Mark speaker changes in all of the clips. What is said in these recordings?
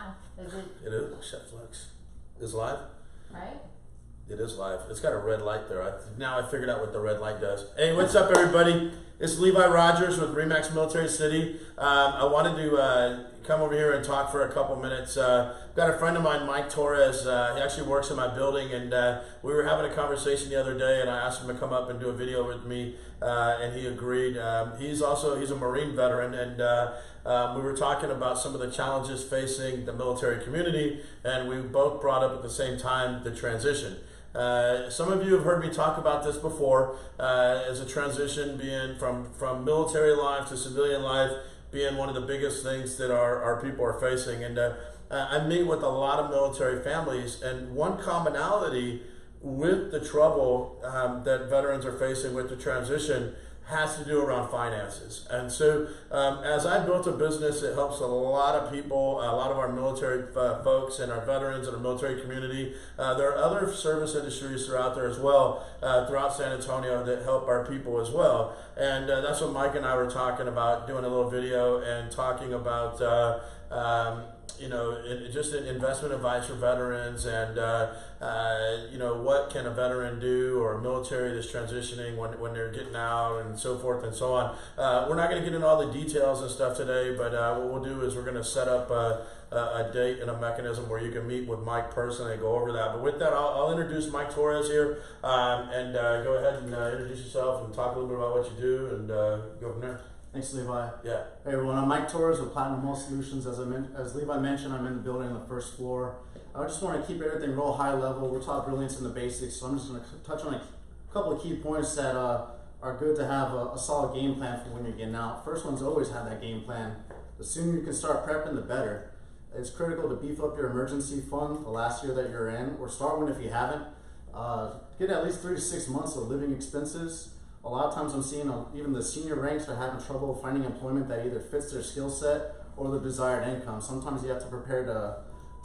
Speaker 1: now. Is it?
Speaker 2: It is. Chef Flex is live.
Speaker 1: Right.
Speaker 2: It is live. It's got a red light there. Now I figured out what the red light does. Hey, what's up, everybody? It's Levi Rodgers with Remax Military City. I wanted to come over here and talk for a couple minutes. Got a friend of mine, Mike Torres. He actually works in my building, and we were having a conversation the other day, and I asked him to come up and do a video with me, and he agreed. He's a Marine veteran, and we were talking about some of the challenges facing the military community, and we both brought up at the same time the transition. Some of you have heard me talk about this before, as a transition being from military life to civilian life being one of the biggest things that our people are facing. And I meet with a lot of military families, and one commonality with the trouble that veterans are facing with the transition has to do around finances. And so as I built a business, it helps a lot of people, a lot of our military folks and our veterans and our military community. There are other service industries throughout there as well, throughout San Antonio, that help our people as well. And that's what Mike and I were talking about, doing a little video and talking about just investment advice for veterans, and what can a veteran do, or a military that's transitioning when they're getting out, and so forth and so on. We're not going to get into all the details and stuff today, but what we'll do is we're going to set up a date and a mechanism where you can meet with Mike personally and go over that. But with that, I'll introduce Mike Torres here, and go ahead and introduce yourself and talk a little bit about what you do, and go from there.
Speaker 3: Thanks, Levi.
Speaker 2: Yeah.
Speaker 3: Hey everyone, I'm Mike Torres with Platinum Wealth Solutions. As Levi mentioned, I'm in the building on the first floor. I just want to keep everything real high level. We're taught brilliance in the basics, so I'm just going to touch on a couple of key points that are good to have a solid game plan for when you're getting out. First one's always have that game plan. The sooner you can start prepping, the better. It's critical to beef up your emergency fund the last year that you're in, or start one if you haven't. Get at least 3 to 6 months of living expenses. A lot of times I'm seeing even the senior ranks are having trouble finding employment that either fits their skill set or the desired income. Sometimes you have to prepare to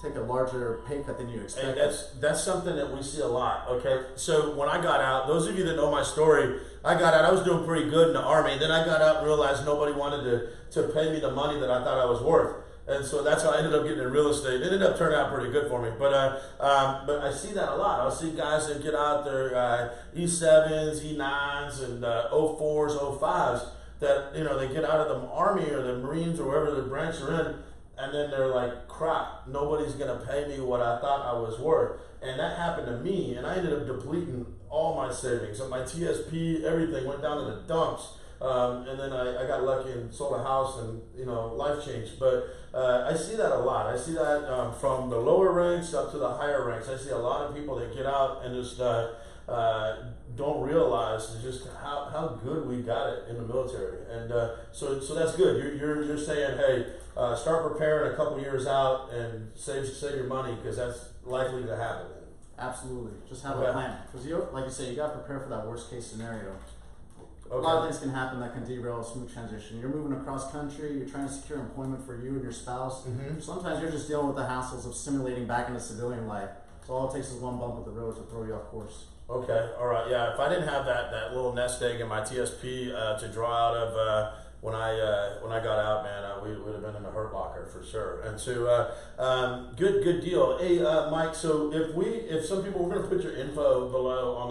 Speaker 3: take a larger pay cut than you expect.
Speaker 2: And that's something that we see a lot, okay? So when I got out, those of you that know my story, I got out, I was doing pretty good in the Army. Then I got out and realized nobody wanted to pay me the money that I thought I was worth. And so that's how I ended up getting in real estate. It ended up turning out pretty good for me. But I see that a lot. I see guys that get out their E7s, E9s, and 04s, 05s that, they get out of the Army or the Marines or wherever the branch are in, and then they're like, crap, nobody's going to pay me what I thought I was worth. And that happened to me, and I ended up depleting all my savings. And my TSP, everything went down to the dumps. And then I got lucky and sold a house, and life changed. But I see that a lot. I see that from the lower ranks up to the higher ranks. I see a lot of people that get out and just don't realize just how good we got it in the military. And so that's good. You're saying, hey, start preparing a couple years out and save your money, because that's likely to happen.
Speaker 3: Absolutely. Just have a plan. Because like you say, you got to prepare for that worst case scenario.
Speaker 2: Okay.
Speaker 3: A lot of things can happen that can derail a smooth transition. You're moving across country, you're trying to secure employment for you and your spouse. Mm-hmm. Sometimes you're just dealing with the hassles of simulating back into civilian life. So all it takes is one bump with the road to throw you off course.
Speaker 2: Okay, all right, yeah. If I didn't have that little nest egg in my TSP to draw out of when I got out, man, we would have been in a hurt locker for sure. And so good deal. Hey, Mike. So if some people, we're gonna put your info below on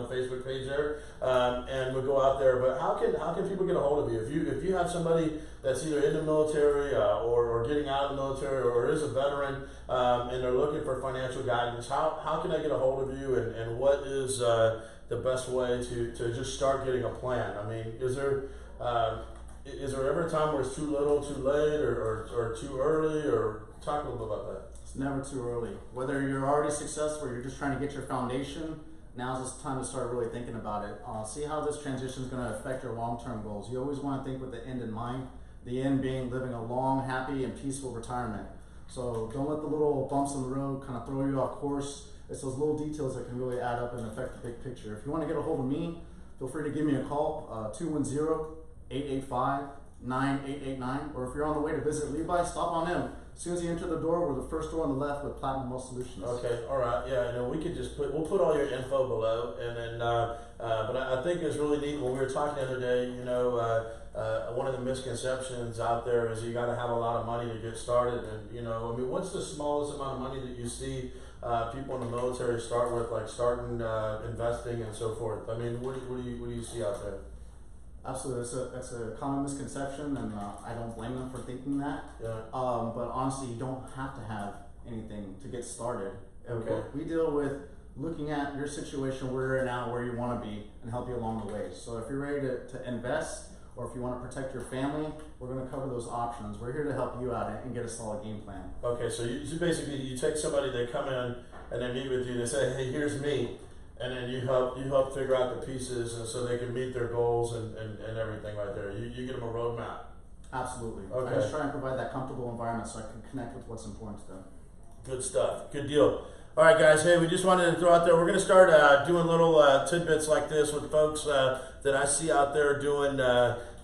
Speaker 2: the Facebook page there, and we'll go out there. But how can people get a hold of you if you have somebody that's either in the military or getting out of the military or is a veteran, and they're looking for financial guidance? How can I get a hold of you, and what is the best way to just start getting a plan? I mean, is there ever a time where it's too little, too late, or too early? Or talk a little bit about that.
Speaker 3: It's never too early. Whether you're already successful or you're just trying to get your foundation, now's the time to start really thinking about it. See how this transition is going to affect your long-term goals. You always want to think with the end in mind, the end being living a long, happy, and peaceful retirement. So don't let the little bumps in the road kind of throw you off course. It's those little details that can really add up and affect the big picture. If you want to get a hold of me, feel free to give me a call, 210-885-9889, or if you're on the way to visit Levi, stop on in. As soon as you enter the door, we're the first door on the left with Platinum Wealth Solutions.
Speaker 2: Okay, all right, yeah. We could we'll put all your info below, and then but I think it's really neat. When we were talking the other day, one of the misconceptions out there is you got to have a lot of money to get started. And what's the smallest amount of money that you see people in the military start with, like starting investing and so forth? I mean, what do you see out there?
Speaker 3: Absolutely, that's a common misconception, and I don't blame them for thinking that.
Speaker 2: Yeah.
Speaker 3: But honestly, you don't have to have anything to get started.
Speaker 2: Okay.
Speaker 3: We deal with looking at your situation, where you're at now, where you want to be, and help you along the way. So if you're ready to invest, or if you want to protect your family, we're going to cover those options. We're here to help you out and get a solid game plan.
Speaker 2: Okay, so basically you take somebody, they come in and they meet with you, they say, hey, here's me, and then you help figure out the pieces and so they can meet their goals and everything right there. You give them a roadmap.
Speaker 3: Absolutely.
Speaker 2: Okay.
Speaker 3: I just try and provide that comfortable environment so I can connect with what's important to them.
Speaker 2: Good stuff. Good deal. All right, guys. Hey, we just wanted to throw out there. We're going to start doing little tidbits like this with folks that I see out there doing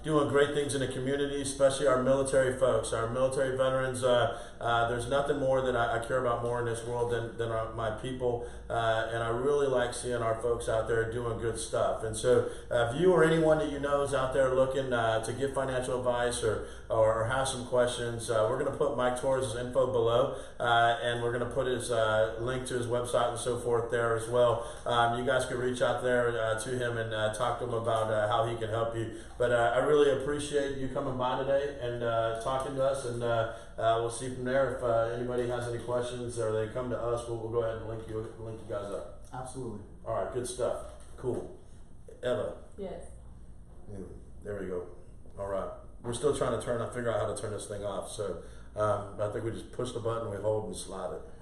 Speaker 2: great things in the community, especially our military folks, our military veterans. There's nothing more that I care about more in this world than my people, and I really like seeing our folks out there doing good stuff. And so if you or anyone that you know is out there looking to get financial advice or have some questions, we're going to put Mike Torres' info below, and we're going to put his link to his website and so forth there as well. You guys can reach out there to him and talk to him about how he can help you. But I really appreciate you coming by today and talking to us, and we'll see from there. If anybody has any questions or they come to us, we'll go ahead and link you guys up.
Speaker 3: Absolutely.
Speaker 2: All right, good stuff. Cool. Eva.
Speaker 1: Yes.
Speaker 2: There we go. All right. We're still trying to figure out how to turn this thing off. So I think we just push the button, we hold and slide it.